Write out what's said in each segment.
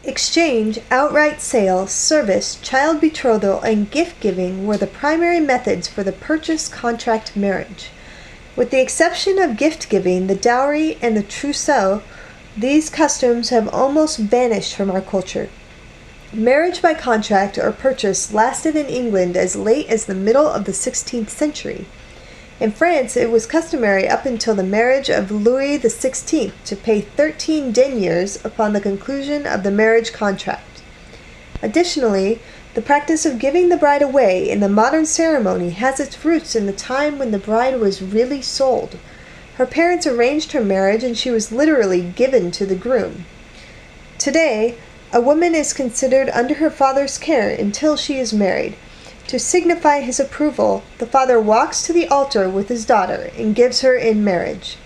Exchange, outright sale, service, child betrothal, and gift giving were the primary methods for the purchase contract marriage. With the exception of gift giving, the dowry, and the trousseau, these customs have almost vanished from our culture. Marriage by contract or purchase lasted in England as late as the middle of the 16th century. In France, it was customary up until the marriage of Louis XVI to pay 13 deniers upon the conclusion of the marriage contract. Additionally, the practice of giving the bride away in the modern ceremony has its roots in the time when the bride was really sold. Her parents arranged her marriage and she was literally given to the groom. Today, a woman is considered under her father's care until she is married. To signify his approval, the father walks to the altar with his daughter and gives her in marriage.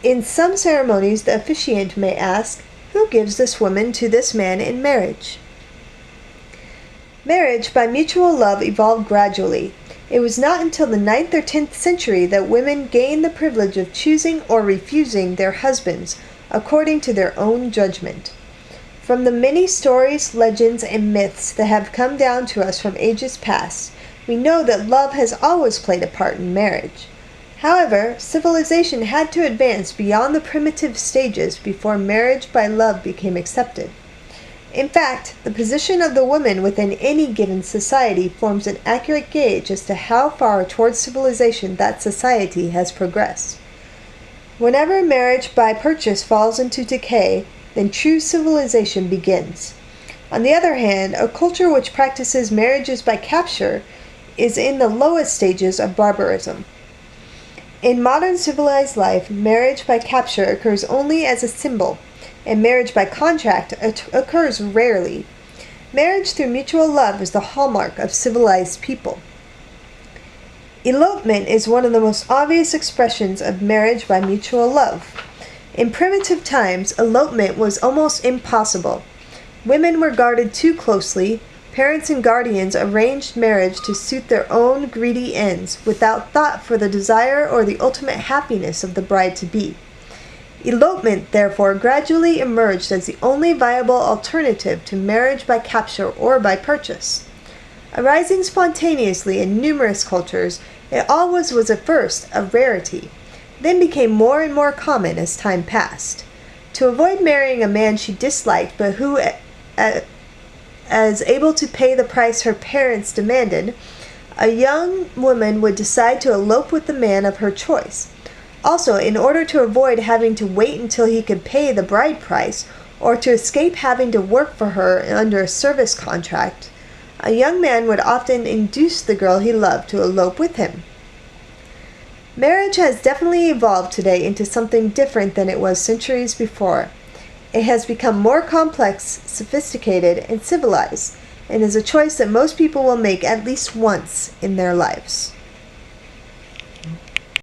In some ceremonies, the officiant may ask, "Who gives this woman to this man in marriage?" Marriage by mutual love evolved gradually. It was not until the 9th or 10th century that women gained the privilege of choosing or refusing their husbands according to their own judgment. From the many stories, legends, and myths that have come down to us from ages past, we know that love has always played a part in marriage. However, civilization had to advance beyond the primitive stages before marriage by love became accepted. In fact, the position of the woman within any given society forms an accurate gauge as to how far towards civilization that society has progressed. Whenever marriage by purchase falls into decay, then true civilization begins. On the other hand, a culture which practices marriages by capture is in the lowest stages of barbarism. In modern civilized life, marriage by capture occurs only as a symbol, and marriage by contract occurs rarely. Marriage through mutual love is the hallmark of civilized people. Elopement is one of the most obvious expressions of marriage by mutual love. In primitive times, elopement was almost impossible. Women were guarded too closely. Parents and guardians arranged marriage to suit their own greedy ends, without thought for the desire or the ultimate happiness of the bride-to-be. Elopement, therefore, gradually emerged as the only viable alternative to marriage by capture or by purchase. Arising spontaneously in numerous cultures, it always was at first a rarity, then became more and more common as time passed. To avoid marrying a man she disliked but who as able to pay the price her parents demanded, a young woman would decide to elope with the man of her choice. Also, in order to avoid having to wait until he could pay the bride price, or to escape having to work for her under a service contract, a young man would often induce the girl he loved to elope with him. Marriage has definitely evolved today into something different than it was centuries before. It has become more complex, sophisticated, and civilized, and is a choice that most people will make at least once in their lives.